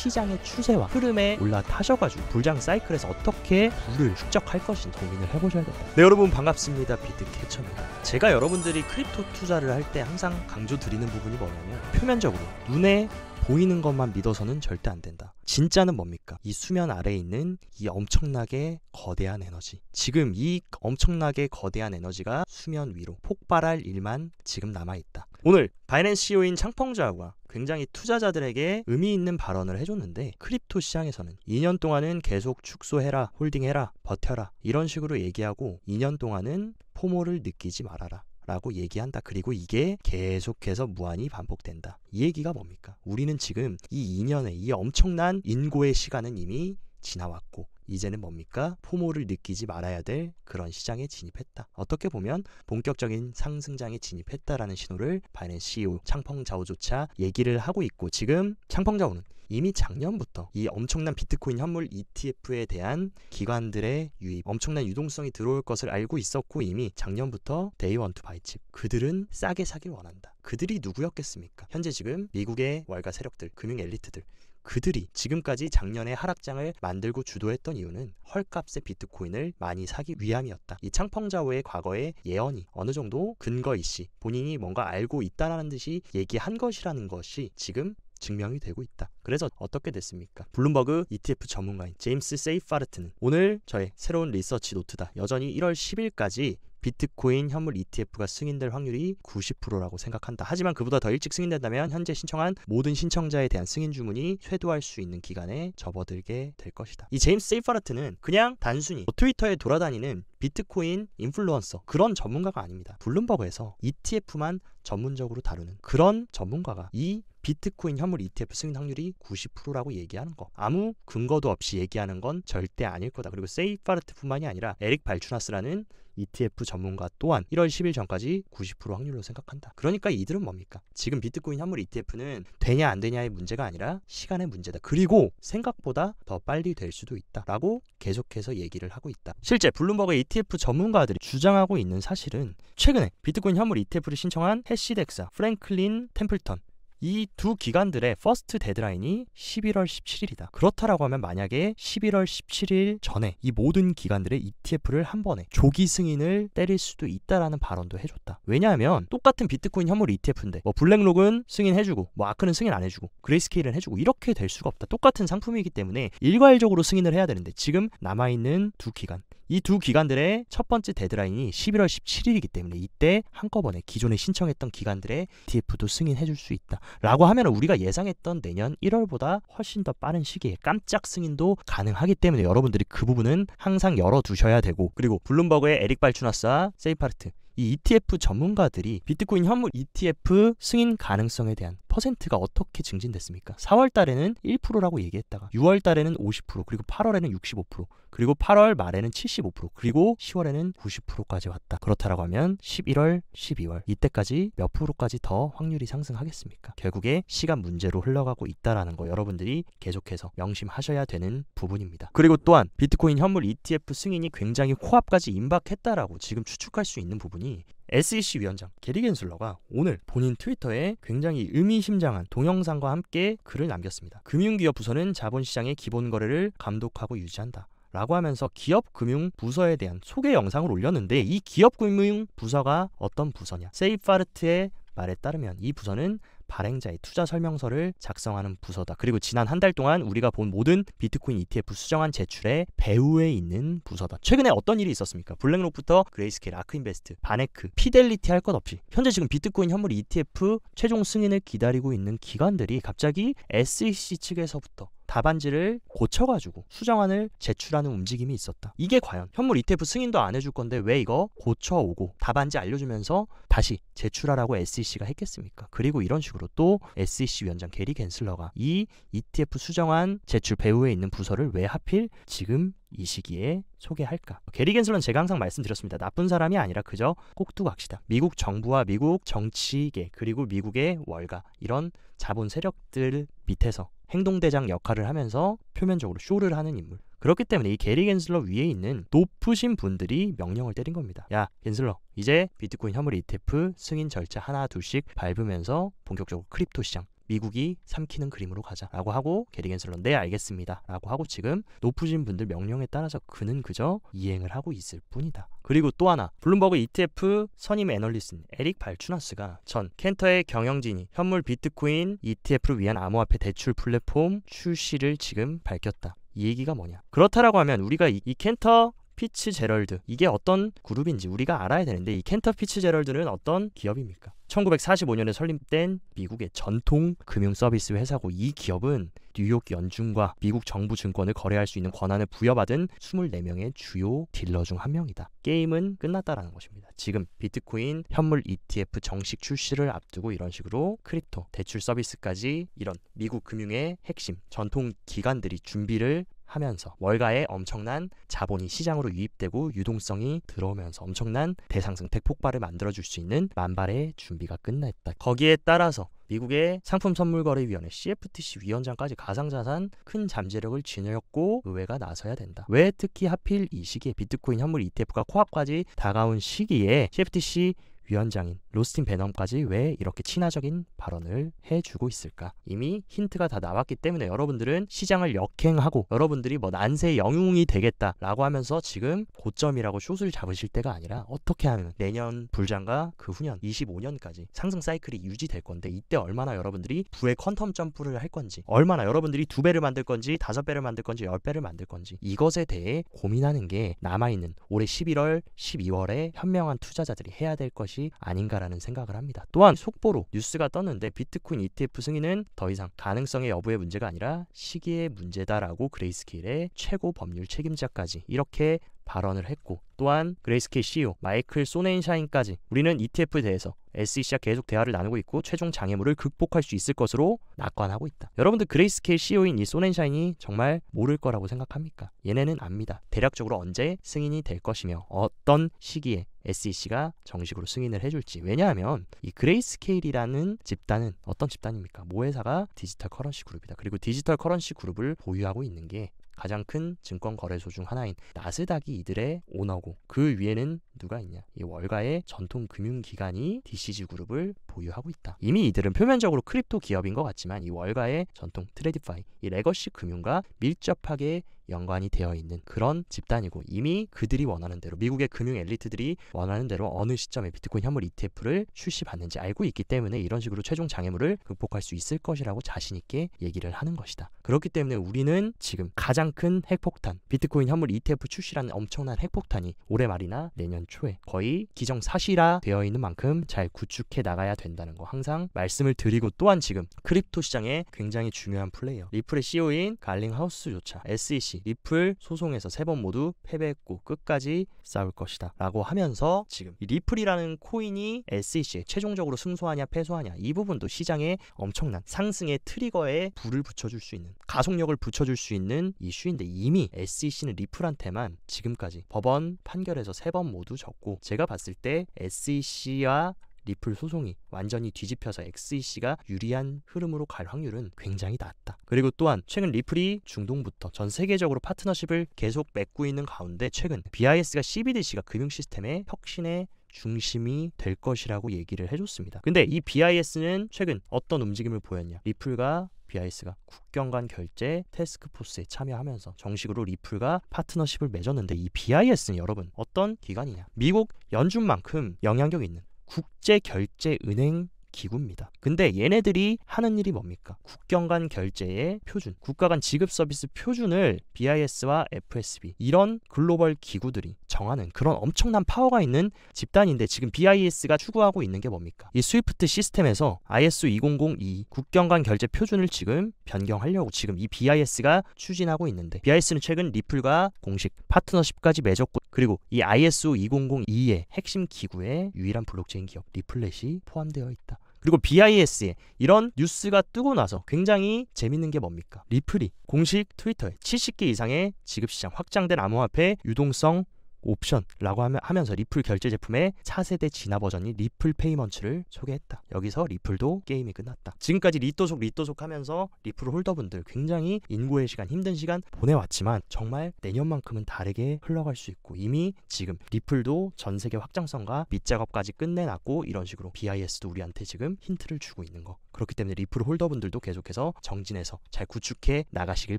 시장의 추세와 흐름에 올라타셔가지고 불장 사이클에서 어떻게 부를 축적할 것인지 고민을 해보셔야겠다. 네, 여러분 반갑습니다. 비트캐쳐입니다. 제가 여러분들이 크립토 투자를 할 때 항상 강조드리는 부분이 뭐냐면, 표면적으로 눈에 보이는 것만 믿어서는 절대 안 된다. 진짜는 뭡니까? 이 수면 아래에 있는 이 엄청나게 거대한 에너지. 지금 이 엄청나게 거대한 에너지가 수면 위로 폭발할 일만 지금 남아있다. 오늘 바이낸스 CEO인 창펑자오가 굉장히 투자자들에게 의미 있는 발언을 해줬는데, 크립토 시장에서는 2년 동안은 계속 축소해라, 홀딩해라, 버텨라 이런 식으로 얘기하고 2년 동안은 포모를 느끼지 말아라 라고 얘기한다. 그리고 이게 계속해서 무한히 반복된다. 이 얘기가 뭡니까? 우리는 지금 이 2년의 이 엄청난 인고의 시간은 이미 지나왔고, 이제는 뭡니까? 포모를 느끼지 말아야 될 그런 시장에 진입했다. 어떻게 보면 본격적인 상승장에 진입했다라는 신호를 바이낸스 CEO 창펑자오조차 얘기를 하고 있고, 지금 창펑자오는 이미 작년부터 이 엄청난 비트코인 현물 ETF에 대한 기관들의 유입, 엄청난 유동성이 들어올 것을 알고 있었고, 이미 작년부터 데이 원 투 바이칩, 그들은 싸게 사길 원한다. 그들이 누구였겠습니까? 현재 지금 미국의 월가 세력들, 금융 엘리트들, 그들이 지금까지 작년에 하락장을 만들고 주도했던 이유는 헐값의 비트코인을 많이 사기 위함이었다. 이 창펑자오의 과거의 예언이 어느 정도 근거 있이 본인이 뭔가 알고 있다라는 듯이 얘기한 것이라는 것이 지금 증명이 되고 있다. 그래서 어떻게 됐습니까? 블룸버그 ETF 전문가인 제임스 세이파르트는 오늘 저의 새로운 리서치 노트다. 여전히 1월 10일까지 비트코인 현물 ETF가 승인될 확률이 90%라고 생각한다. 하지만 그보다 더 일찍 승인된다면 현재 신청한 모든 신청자에 대한 승인 주문이 쇄도할 수 있는 기간에 접어들게 될 것이다. 이 제임스 세이파르트는 그냥 단순히 트위터에 돌아다니는 비트코인 인플루언서, 그런 전문가가 아닙니다. 블룸버그에서 ETF만 전문적으로 다루는 그런 전문가가 이 비트코인 현물 ETF 승인 확률이 90%라고 얘기하는 거, 아무 근거도 없이 얘기하는 건 절대 아닐 거다. 그리고 세이파르트뿐만이 아니라 에릭 발추나스라는 ETF 전문가 또한 1월 10일 전까지 90% 확률로 생각한다. 그러니까 이들은 뭡니까? 지금 비트코인 현물 ETF는 되냐 안 되냐의 문제가 아니라 시간의 문제다. 그리고 생각보다 더 빨리 될 수도 있다 라고 계속해서 얘기를 하고 있다. 실제 블룸버그 ETF 전문가들이 주장하고 있는 사실은, 최근에 비트코인 현물 ETF를 신청한 해시덱사, 프랭클린 템플턴, 이 두 기관들의 퍼스트 데드라인이 11월 17일이다. 그렇다라고 하면 만약에 11월 17일 전에 이 모든 기관들의 ETF를 한 번에 조기 승인을 때릴 수도 있다라는 발언도 해줬다. 왜냐하면 똑같은 비트코인 현물 ETF인데 뭐 블랙록은 승인해주고 뭐 아크는 승인 안 해주고 그레이스케일은 해주고 이렇게 될 수가 없다. 똑같은 상품이기 때문에 일괄적으로 승인을 해야 되는데, 지금 남아있는 두 기관, 이 두 기관들의 첫 번째 데드라인이 11월 17일이기 때문에 이때 한꺼번에 기존에 신청했던 기관들의 ETF도 승인해줄 수 있다 라고 하면 우리가 예상했던 내년 1월보다 훨씬 더 빠른 시기에 깜짝 승인도 가능하기 때문에 여러분들이 그 부분은 항상 열어두셔야 되고, 그리고 블룸버그의 에릭 발추나스와 세이파르트, 이 ETF 전문가들이 비트코인 현물 ETF 승인 가능성에 대한 퍼센트가 어떻게 증진됐습니까? 4월 달에는 1%라고 얘기했다가 6월 달에는 50%, 그리고 8월에는 65%, 그리고 8월 말에는 75%, 그리고 10월에는 90%까지 왔다. 그렇다라고 하면 11월, 12월 이때까지 몇 프로까지 더 확률이 상승하겠습니까? 결국에 시간 문제로 흘러가고 있다라는 거 여러분들이 계속해서 명심하셔야 되는 부분입니다. 그리고 또한 비트코인 현물 ETF 승인이 굉장히 코앞까지 임박했다라고 지금 추측할 수 있는 부분이, SEC 위원장 게리 겐슬러가 오늘 본인 트위터에 굉장히 의미심장한 동영상과 함께 글을 남겼습니다. 금융기업 부서는 자본시장의 기본 거래를 감독하고 유지한다 라고 하면서 기업 금융 부서에 대한 소개 영상을 올렸는데, 이 기업 금융 부서가 어떤 부서냐? 세이파르트의 말에 따르면 이 부서는 발행자의 투자 설명서를 작성하는 부서다. 그리고 지난 한 달 동안 우리가 본 모든 비트코인 ETF 수정안 제출의 배후에 있는 부서다. 최근에 어떤 일이 있었습니까? 블랙록부터 그레이스케일, 아크인베스트, 바네크, 피델리티 할 것 없이 현재 지금 비트코인 현물 ETF 최종 승인을 기다리고 있는 기관들이 갑자기 SEC 측에서부터 답안지를 고쳐가지고 수정안을 제출하는 움직임이 있었다. 이게 과연 현물 ETF 승인도 안 해줄 건데 왜 이거 고쳐오고 답안지 알려주면서 다시 제출하라고 SEC가 했겠습니까? 그리고 이런 식으로 또 SEC 위원장 게리 겐슬러가 이 ETF 수정안 제출 배후에 있는 부서를 왜 하필 지금 이 시기에 소개할까? 게리 겐슬러는 제가 항상 말씀드렸습니다. 나쁜 사람이 아니라 그저 꼭두각시다. 미국 정부와 미국 정치계 그리고 미국의 월가, 이런 자본 세력들 밑에서 행동대장 역할을 하면서 표면적으로 쇼를 하는 인물. 그렇기 때문에 이 게리 겐슬러 위에 있는 높으신 분들이 명령을 때린 겁니다. 야, 겐슬러, 이제 비트코인 현물 ETF 승인 절차 하나 둘씩 밟으면서 본격적으로 크립토 시장, 미국이 삼키는 그림으로 가자라고 하고 게리 겐슬러는 네 알겠습니다 라고 하고 지금 높으신 분들 명령에 따라서 그는 그저 이행을 하고 있을 뿐이다. 그리고 또 하나, 블룸버그 ETF 선임 애널리스트 에릭 발추나스가 전 캔터의 경영진이 현물 비트코인 ETF를 위한 암호화폐 대출 플랫폼 출시를 지금 밝혔다. 이 얘기가 뭐냐? 그렇다라고 하면 우리가 이 캔터 피츠제럴드 이게 어떤 그룹인지 우리가 알아야 되는데, 이 캔터 피츠제럴드는 어떤 기업입니까? 1945년에 설립된 미국의 전통 금융 서비스 회사고, 이 기업은 뉴욕 연준과 미국 정부 증권을 거래할 수 있는 권한을 부여받은 24명의 주요 딜러 중 한 명이다. 게임은 끝났다라는 것입니다. 지금 비트코인 현물 ETF 정식 출시를 앞두고 이런 식으로 크립토 대출 서비스까지 이런 미국 금융의 핵심 전통 기관들이 준비를 하면서 월가에 엄청난 자본이 시장으로 유입되고 유동성이 들어오면서 엄청난 대상승 대폭발을 만들어줄 수 있는 만발의 준비가 끝났다. 거기에 따라서 미국의 상품선물거래위원회 CFTC 위원장까지 가상자산 큰 잠재력을 지녔고 의회가 나서야 된다. 왜 특히 하필 이 시기에 비트코인 현물 ETF가 코앞까지 다가온 시기에 CFTC 위원장인 로스틴 베넘까지 왜 이렇게 친화적인 발언을 해주고 있을까? 이미 힌트가 다 나왔기 때문에 여러분들은 시장을 역행하고 여러분들이 뭐 난세의 영웅이 되겠다라고 하면서 지금 고점이라고 숏을 잡으실 때가 아니라 어떻게 하면 내년 불장과 그 후년 25년까지 상승 사이클이 유지될 건데, 이때 얼마나 여러분들이 부의 퀀텀 점프를 할 건지, 얼마나 여러분들이 2배를 만들 건지 5배를 만들 건지 10배를 만들 건지, 이것에 대해 고민하는 게 남아있는 올해 11월 12월에 현명한 투자자들이 해야 될 것이 아닌가라는 생각을 합니다. 또한 속보로 뉴스가 떴는데 비트코인 ETF 승인은 더 이상 가능성의 여부의 문제가 아니라 시기의 문제다라고 그레이스케일의 최고 법률 책임자까지 이렇게 발언을 했고, 또한 그레이스케일 CEO 마이클 소넨샤인까지 우리는 ETF에 대해서 SEC와 계속 대화를 나누고 있고 최종 장애물을 극복할 수 있을 것으로 낙관하고 있다. 여러분들 그레이스케일 CEO인 이 소넨샤인이 정말 모를 거라고 생각합니까? 얘네는 압니다. 대략적으로 언제 승인이 될 것이며 어떤 시기에 SEC가 정식으로 승인을 해줄지. 왜냐하면 이 그레이스케일이라는 집단은 어떤 집단입니까? 모회사가 디지털 커런시 그룹이다. 그리고 디지털 커런시 그룹을 보유하고 있는 게 가장 큰 증권 거래소 중 하나인 나스닥이 이들의 오너고, 그 위에는 누가 있냐? 이 월가의 전통 금융기관이 DCG 그룹을 보유하고 있다. 이미 이들은 표면적으로 크립토 기업인 것 같지만 이 월가의 전통 트레디파이, 이 레거시 금융과 밀접하게 연관이 되어 있는 그런 집단이고, 이미 그들이 원하는 대로, 미국의 금융 엘리트들이 원하는 대로 어느 시점에 비트코인 현물 ETF를 출시받는지 알고 있기 때문에 이런 식으로 최종 장애물을 극복할 수 있을 것이라고 자신 있게 얘기를 하는 것이다. 그렇기 때문에 우리는 지금 가장 큰 핵폭탄, 비트코인 현물 ETF 출시라는 엄청난 핵폭탄이 올해 말이나 내년 초에 거의 기정사실화 되어 있는 만큼 잘 구축해 나가야 된다는 거 항상 말씀을 드리고, 또한 지금 크립토 시장에 굉장히 중요한 플레이어 리플의 CEO인 갈링하우스조차 SEC 리플 소송에서 3번 모두 패배했고 끝까지 싸울 것이다 라고 하면서 지금 이 리플이라는 코인이 SEC에 최종적으로 승소하냐 패소하냐, 이 부분도 시장에 엄청난 상승의 트리거에 불을 붙여줄 수 있는, 가속력을 붙여줄 수 있는 이슈인데, 이미 SEC는 리플한테만 지금까지 법원 판결에서 3번 모두 졌고, 제가 봤을 때 SEC와 리플 소송이 완전히 뒤집혀서 SEC가 유리한 흐름으로 갈 확률은 굉장히 낮다. 그리고 또한 최근 리플이 중동부터 전 세계적으로 파트너십을 계속 맺고 있는 가운데 최근 BIS가 CBDC가 금융 시스템의 혁신의 중심이 될 것이라고 얘기를 해줬습니다. 근데 이 BIS는 최근 어떤 움직임을 보였냐? 리플과 BIS가 국경 간 결제 태스크포스에 참여하면서 정식으로 리플과 파트너십을 맺었는데, 이 BIS는 여러분 어떤 기관이냐? 미국 연준만큼 영향력 있는 국제결제은행 기구입니다. 근데 얘네들이 하는 일이 뭡니까? 국경 간 결제의 표준, 국가 간 지급 서비스 표준을 BIS와 FSB 이런 글로벌 기구들이 정하는 그런 엄청난 파워가 있는 집단인데, 지금 BIS가 추구하고 있는 게 뭡니까? 이 스위프트 시스템에서 ISO 2002 국경 간 결제 표준을 지금 변경하려고 지금 이 BIS가 추진하고 있는데, BIS는 최근 리플과 공식 파트너십까지 맺었고, 그리고 이 ISO 2002의 핵심 기구에 유일한 블록체인 기업 리플렛이 포함되어 있다. 그리고 BIS에 이런 뉴스가 뜨고 나서 굉장히 재밌는 게 뭡니까? 리플이 공식 트위터에 70개 이상의 지급시장 확장된 암호화폐 유동성 옵션라고 하면서 리플 결제 제품의 차세대 진화 버전인 리플 페이먼츠를 소개했다. 여기서 리플도 게임이 끝났다. 지금까지 리또속 하면서 리플 홀더분들 굉장히 인고의 시간, 힘든 시간 보내왔지만 정말 내년만큼은 다르게 흘러갈 수 있고, 이미 지금 리플도 전세계 확장성과 밑작업까지 끝내놨고, 이런 식으로 BIS도 우리한테 지금 힌트를 주고 있는 거. 그렇기 때문에 리플 홀더분들도 계속해서 정진해서 잘 구축해 나가시길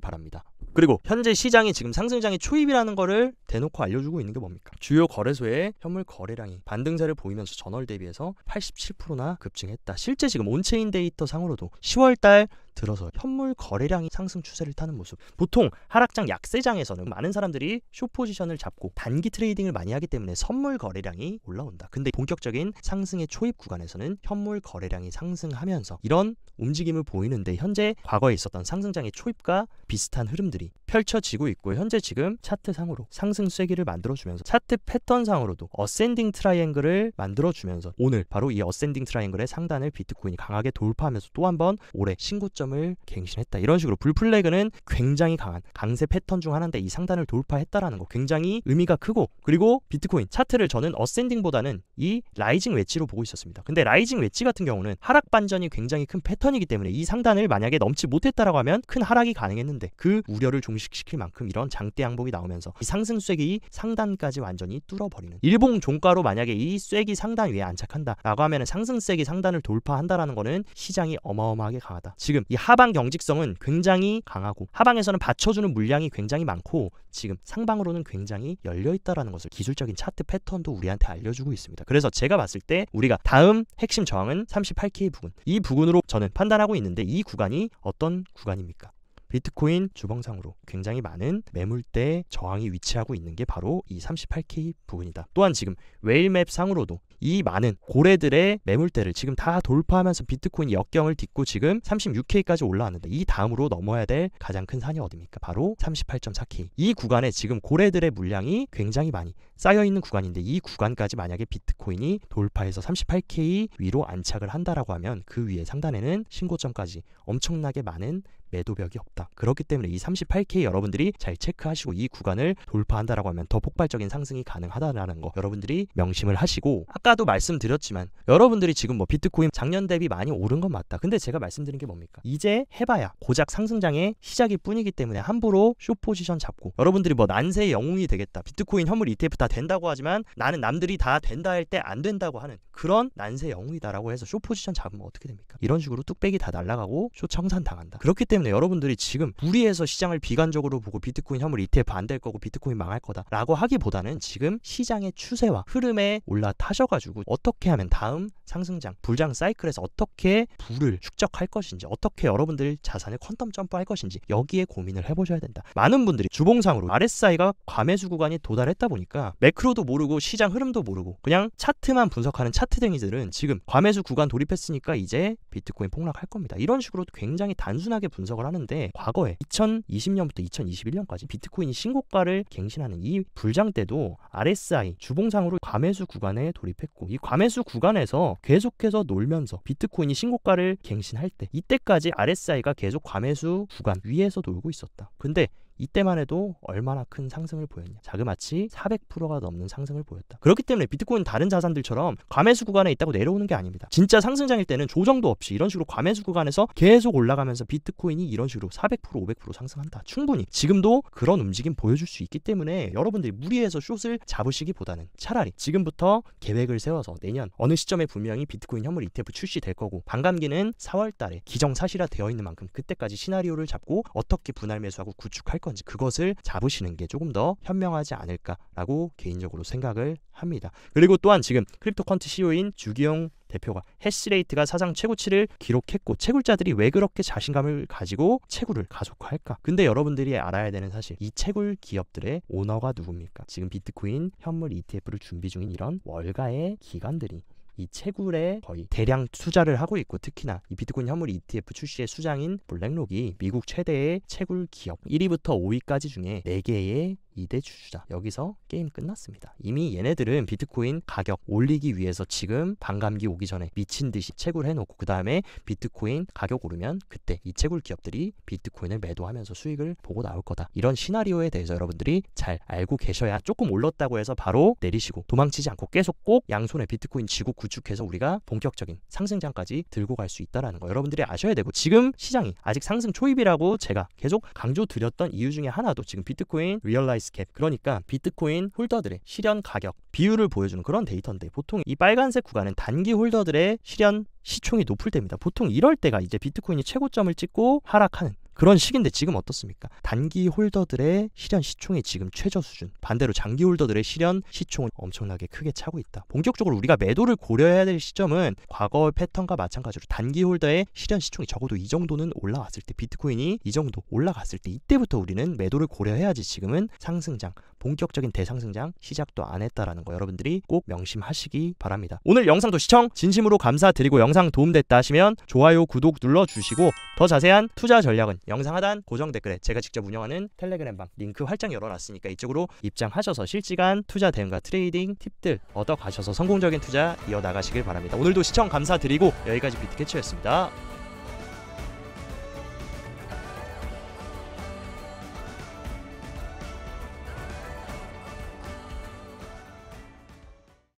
바랍니다. 그리고 현재 시장이 지금 상승장의 초입이라는 거를 대놓고 알려주고 있는 게 뭡니까? 주요 거래소의 현물 거래량이 반등세를 보이면서 전월 대비해서 87%나 급증했다. 실제 지금 온체인 데이터 상으로도 10월달 들어서 현물 거래량이 상승 추세를 타는 모습. 보통 하락장 약세장에서는 많은 사람들이 숏 포지션을 잡고 단기 트레이딩을 많이 하기 때문에 선물 거래량이 올라온다. 근데 본격적인 상승의 초입 구간에서는 현물 거래량이 상승하면서 이런 움직임을 보이는데, 현재 과거에 있었던 상승장의 초입과 비슷한 흐름들이 펼쳐지고 있고, 현재 지금 차트상으로 상승 쐐기를 만들어주면서 차트 패턴상으로도 어센딩 트라이앵글을 만들어주면서 오늘 바로 이 어센딩 트라이앵글의 상단을 비트코인이 강하게 돌파하면서 또 한 번 올해 신고점을 갱신했다. 이런 식으로 불플래그는 굉장히 강한 강세 패턴 중 하나인데 이 상단을 돌파했다라는 거 굉장히 의미가 크고, 그리고 비트코인 차트를 저는 어센딩보다는 이 라이징 웨지로 보고 있었습니다. 근데 라이징 웨지 같은 경우는 하락 반전이 굉장히 큰 패턴이기 때문에 이 상단을 만약에 넘지 못했다라고 하면 큰 하락이 가능했는데, 그 우려를 종식시킬 만큼 이런 장대 양봉이 나오면서 이 상승 쐐기 상단까지 완전히 뚫어버리는, 일봉 종가로 만약에 이 쐐기 상단 위에 안착한다라고 하면 상승 쐐기 상단을 돌파한다라는 거는 시장이 어마어마하게 강하다. 지금 이 하방 경직성은 굉장히 강하고 하방에서는 받쳐주는 물량이 굉장히 많고 지금 상방으로는 굉장히 열려있다라는 것을 기술적인 차트 패턴도 우리한테 알려주고 있습니다. 그래서 제가 봤을 때 우리가 다음 핵심 저항은 38K 부근, 이 부근으로 저는 판단하고 있는데, 이 구간이 어떤 구간입니까? 비트코인 주봉상으로 굉장히 많은 매물대 저항이 위치하고 있는 게 바로 이 38K 부분이다. 또한 지금 웨일맵 상으로도 이 많은 고래들의 매물대를 지금 다 돌파하면서 비트코인이 역경을 딛고 지금 36K까지 올라왔는데, 이 다음으로 넘어야 될 가장 큰 산이 어디입니까? 바로 38.4K. 이 구간에 지금 고래들의 물량이 굉장히 많이 쌓여있는 구간인데, 이 구간까지 만약에 비트코인이 돌파해서 38K 위로 안착을 한다라고 하면 그 위에 상단에는 신고점까지 엄청나게 많은 매도벽이 없다. 그렇기 때문에 이 38K 여러분들이 잘 체크하시고, 이 구간을 돌파한다라고 하면 더 폭발적인 상승이 가능하다라는 거 여러분들이 명심을 하시고, 아까도 말씀드렸지만 여러분들이 지금 뭐 비트코인 작년 대비 많이 오른 건 맞다. 근데 제가 말씀드린 게 뭡니까? 이제 해봐야 고작 상승장의 시작일 뿐이기 때문에 함부로 숏 포지션 잡고, 여러분들이 뭐 난세의 영웅이 되겠다, 비트코인 현물 ETF 다 된다고 하지만 나는 남들이 다 된다 할 때 안 된다고 하는 그런 난세 영웅이다라고 해서 숏 포지션 잡으면 어떻게 됩니까? 이런 식으로 뚝배기 다 날아가고 숏 청산 당한다. 그렇기 때문에 여러분들이 지금 무리해서 시장을 비관적으로 보고 비트코인 현물 ETF 안 될 거고 비트코인 망할 거다 라고 하기보다는 지금 시장의 추세와 흐름에 올라타셔가지고 어떻게 하면 다음 상승장, 불장 사이클에서 어떻게 부를 축적할 것인지, 어떻게 여러분들 자산을 퀀텀 점프할 것인지 여기에 고민을 해보셔야 된다. 많은 분들이 주봉상으로 RSI가 과매수 구간이 도달했다 보니까 매크로도 모르고 시장 흐름도 모르고 그냥 차트만 분석하는 차트댕이들은 지금 과매수 구간 돌입했으니까 이제 비트코인 폭락할 겁니다. 이런 식으로 굉장히 단순하게 분석을 하는데, 과거에 2020년부터 2021년까지 비트코인이 신고가를 갱신하는 이 불장 때도 RSI 주봉상으로 과매수 구간에 돌입했고, 이 과매수 구간에서 계속해서 놀면서 비트코인이 신고가를 갱신할 때, 이때까지 RSI가 계속 과매수 구간 위에서 놀고 있었다. 근데 이때만 해도 얼마나 큰 상승을 보였냐? 자그마치 400%가 넘는 상승을 보였다. 그렇기 때문에 비트코인 다른 자산들처럼 과매수 구간에 있다고 내려오는 게 아닙니다. 진짜 상승장일 때는 조정도 없이 이런 식으로 과매수 구간에서 계속 올라가면서 비트코인이 이런 식으로 400%, 500% 상승한다. 충분히 지금도 그런 움직임 보여줄 수 있기 때문에 여러분들이 무리해서 숏을 잡으시기보다는 차라리 지금부터 계획을 세워서 내년 어느 시점에 분명히 비트코인 현물 ETF 출시될 거고, 반감기는 4월달에 기정사실화 되어 있는 만큼 그때까지 시나리오를 잡고 어떻게 분할 매수하고 구축할 건지 그것을 잡으시는 게 조금 더 현명하지 않을까라고 개인적으로 생각을 합니다. 그리고 또한 지금 크립토컨트 CEO인 주기용 대표가 해시레이트가 사상 최고치를 기록했고, 채굴자들이 왜 그렇게 자신감을 가지고 채굴을 가속화할까? 근데 여러분들이 알아야 되는 사실, 이 채굴 기업들의 오너가 누굽니까? 지금 비트코인 현물 ETF를 준비 중인 이런 월가의 기관들이 이 채굴에 거의 대량 투자를 하고 있고, 특히나 이 비트코인 현물 ETF 출시의 수장인 블랙록이 미국 최대의 채굴 기업 1위부터 5위까지 중에 4개의 2대 주주다. 여기서 게임 끝났습니다. 이미 얘네들은 비트코인 가격 올리기 위해서 지금 반감기 오기 전에 미친 듯이 채굴 해놓고 그 다음에 비트코인 가격 오르면 그때 이 채굴 기업들이 비트코인을 매도하면서 수익을 보고 나올 거다. 이런 시나리오에 대해서 여러분들이 잘 알고 계셔야 조금 올랐다고 해서 바로 내리시고 도망치지 않고 계속 꼭 양손에 비트코인 쥐고 구축해서 우리가 본격적인 상승장까지 들고 갈 수 있다는 거 여러분들이 아셔야 되고, 지금 시장이 아직 상승 초입이라고 제가 계속 강조드렸던 이유 중에 하나도 지금 비트코인 리얼라이즈 캡, 그러니까 비트코인 홀더들의 실현 가격 비율을 보여주는 그런 데이터인데, 보통 이 빨간색 구간은 단기 홀더들의 실현 시총이 높을 때입니다. 보통 이럴 때가 이제 비트코인이 최고점을 찍고 하락하는 그런 시기인데 지금 어떻습니까? 단기 홀더들의 실현 시총이 지금 최저 수준, 반대로 장기 홀더들의 실현 시총은 엄청나게 크게 차고 있다. 본격적으로 우리가 매도를 고려해야 될 시점은 과거 패턴과 마찬가지로 단기 홀더의 실현 시총이 적어도 이 정도는 올라왔을 때, 비트코인이 이 정도 올라갔을 때 이때부터 우리는 매도를 고려해야지 지금은 상승장, 본격적인 대상승장 시작도 안 했다라는 거 여러분들이 꼭 명심하시기 바랍니다. 오늘 영상도 시청 진심으로 감사드리고, 영상 도움됐다 하시면 좋아요, 구독 눌러주시고, 더 자세한 투자 전략은 영상 하단 고정 댓글에 제가 직접 운영하는 텔레그램방 링크 활짝 열어놨으니까 이쪽으로 입장하셔서 실시간 투자 대응과 트레이딩 팁들 얻어가셔서 성공적인 투자 이어나가시길 바랍니다. 오늘도 시청 감사드리고 여기까지 비트캐쳐였습니다.